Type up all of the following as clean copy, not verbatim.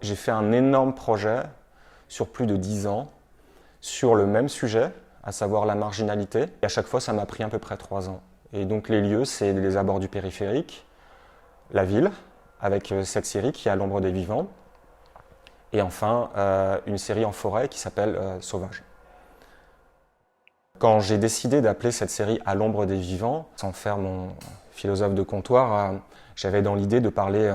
j'ai fait un énorme projet sur plus de 10 ans, sur le même sujet, à savoir la marginalité. Et à chaque fois, ça m'a pris à peu près 3 ans. Et donc les lieux, c'est les abords du périphérique, la ville, avec cette série qui est À l'ombre des vivants, et enfin une série en forêt qui s'appelle Sauvage. Quand j'ai décidé d'appeler cette série À l'ombre des vivants, sans faire mon philosophe de comptoir, j'avais dans l'idée de parler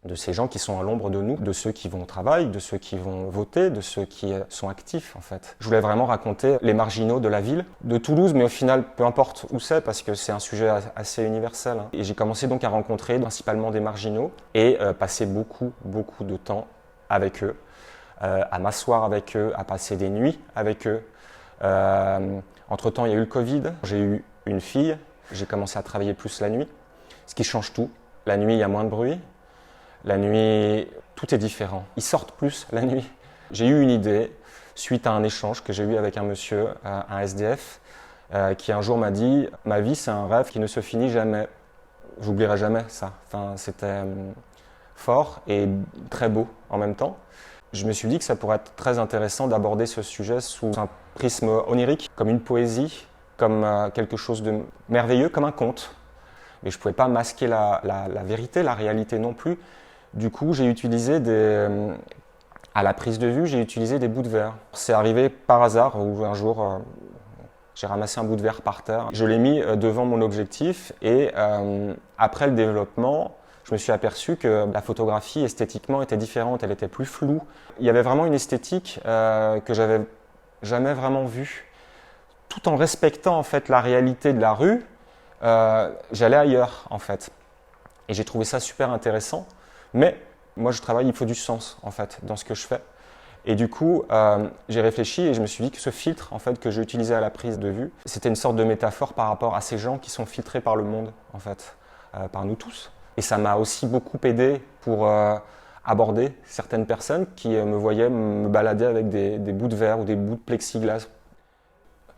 de ces gens qui sont à l'ombre de nous, de ceux qui vont au travail, de ceux qui vont voter, de ceux qui sont actifs en fait. Je voulais vraiment raconter les marginaux de la ville, de Toulouse, mais au final, peu importe où c'est, parce que c'est un sujet assez universel. Et j'ai commencé donc à rencontrer principalement des marginaux et passer beaucoup de temps avec eux, à m'asseoir avec eux, à passer des nuits avec eux. Entre-temps, il y a eu le Covid, j'ai eu une fille, j'ai commencé à travailler plus la nuit, ce qui change tout. La nuit, il y a moins de bruit. La nuit, tout est différent. Ils sortent plus la nuit. J'ai eu une idée suite à un échange que j'ai eu avec un monsieur, un SDF, qui un jour m'a dit « Ma vie, c'est un rêve qui ne se finit jamais ». J'oublierai jamais ça. Enfin, c'était fort et très beau en même temps. Je me suis dit que ça pourrait être très intéressant d'aborder ce sujet sous un prisme onirique, comme une poésie, comme quelque chose de merveilleux, comme un conte. Mais je ne pouvais pas masquer la vérité, la réalité non plus. Du coup, j'ai utilisé à la prise de vue, j'ai utilisé des bouts de verre. C'est arrivé par hasard où un jour, j'ai ramassé un bout de verre par terre. Je l'ai mis devant mon objectif et après le développement, je me suis aperçu que la photographie esthétiquement était différente, elle était plus floue. Il y avait vraiment une esthétique que j'avais jamais vraiment vue. Tout en respectant en fait la réalité de la rue, j'allais ailleurs en fait. Et j'ai trouvé ça super intéressant. Mais moi, je travaille, il faut du sens en fait dans ce que je fais. Et du coup, j'ai réfléchi et je me suis dit que ce filtre en fait que j'ai utilisé à la prise de vue, c'était une sorte de métaphore par rapport à ces gens qui sont filtrés par le monde en fait, par nous tous. Et ça m'a aussi beaucoup aidé pour aborder certaines personnes qui me voyaient me balader avec des bouts de verre ou des bouts de plexiglas.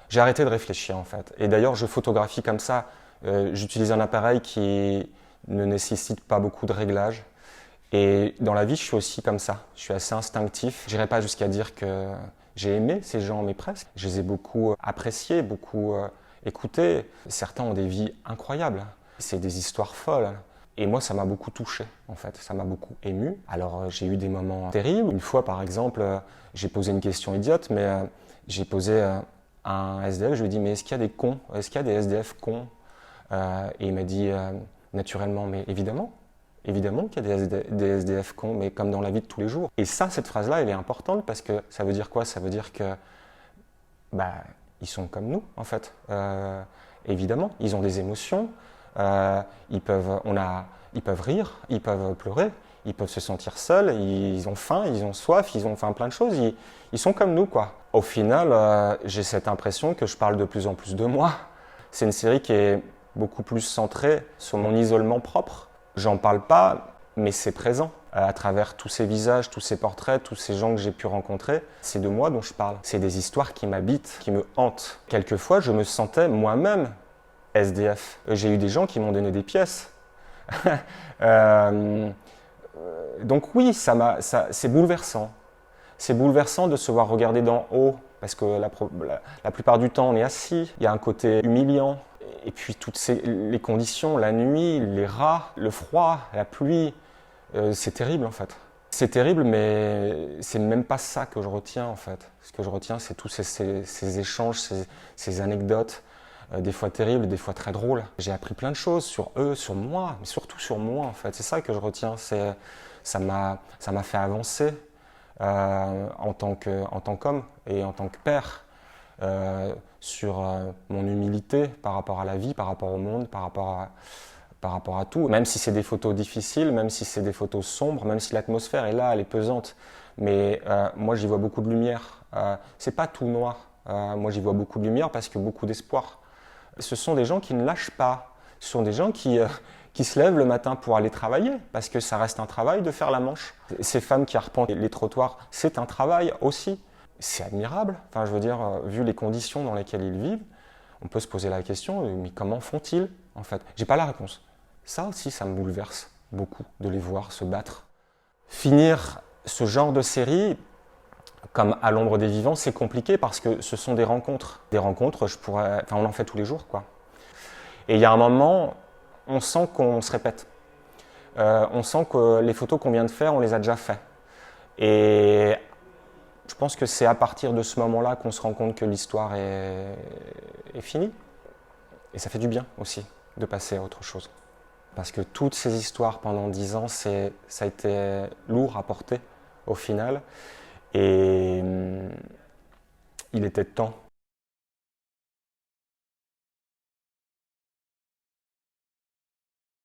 J'ai arrêté de réfléchir en fait. Et d'ailleurs, je photographie comme ça. J'utilise un appareil qui ne nécessite pas beaucoup de réglages. Et dans la vie, je suis aussi comme ça. Je suis assez instinctif. Je n'irai pas jusqu'à dire que j'ai aimé ces gens, mais presque. Je les ai beaucoup appréciés, beaucoup écoutés. Certains ont des vies incroyables. C'est des histoires folles. Et moi, ça m'a beaucoup touché, en fait. Ça m'a beaucoup ému. Alors, j'ai eu des moments terribles. Une fois, par exemple, j'ai posé une question idiote, mais j'ai posé à un SDF, je lui ai dit, mais est-ce qu'il y a des cons? Est-ce qu'il y a des SDF cons? Et il m'a dit, naturellement, mais évidemment. Évidemment qu'il y a des SDF cons, mais comme dans la vie de tous les jours. Et ça, cette phrase-là, elle est importante parce que ça veut dire quoi? Ça veut dire que, ils sont comme nous, en fait. Évidemment, ils ont des émotions, ils peuvent rire, ils peuvent pleurer, ils peuvent se sentir seuls, ils ont faim, ils ont soif, ils ont plein de choses. Ils sont comme nous, quoi. Au final, j'ai cette impression que je parle de plus en plus de moi. C'est une série qui est beaucoup plus centrée sur mon isolement propre. J'en parle pas, mais c'est présent. À travers tous ces visages, tous ces portraits, tous ces gens que j'ai pu rencontrer, c'est de moi dont je parle. C'est des histoires qui m'habitent, qui me hantent. Quelquefois, je me sentais moi-même SDF. J'ai eu des gens qui m'ont donné des pièces. Donc oui, c'est bouleversant. C'est bouleversant de se voir regarder d'en haut, parce que la plupart du temps, on est assis. Il y a un côté humiliant. Et puis toutes les conditions, la nuit, les rats, le froid, la pluie, c'est terrible en fait. C'est terrible, mais c'est même pas ça que je retiens en fait. Ce que je retiens, c'est tous ces échanges, ces anecdotes, des fois terribles, des fois très drôles. J'ai appris plein de choses sur eux, sur moi, mais surtout sur moi en fait. C'est ça que je retiens. Ça m'a fait avancer en tant qu'homme et en tant que père. Sur mon humilité par rapport à la vie, par rapport au monde, par rapport à tout. Même si c'est des photos difficiles, même si c'est des photos sombres, même si l'atmosphère est là, elle est pesante. Mais moi, j'y vois beaucoup de lumière. C'est pas tout noir. Moi, j'y vois beaucoup de lumière parce que beaucoup d'espoir. Ce sont des gens qui ne lâchent pas. Ce sont des gens qui se lèvent le matin pour aller travailler, parce que ça reste un travail de faire la manche. Ces femmes qui arpentent les trottoirs, c'est un travail aussi. C'est admirable. Enfin, je veux dire, vu les conditions dans lesquelles ils vivent, on peut se poser la question, mais comment font-ils en fait? J'ai pas la réponse. Ça aussi, ça me bouleverse beaucoup de les voir se battre. Finir Ce genre de série, comme À l'ombre des vivants, c'est compliqué parce que ce sont des rencontres. Des rencontres, on en fait tous les jours, quoi. Et il y a un moment, on sent qu'on se répète. On sent que les photos qu'on vient de faire, on les a déjà faites. Et je pense que c'est à partir de ce moment-là qu'on se rend compte que l'histoire est finie. Et ça fait du bien aussi de passer à autre chose. Parce que toutes ces histoires pendant 10 ans, ça a été lourd à porter au final. Et il était temps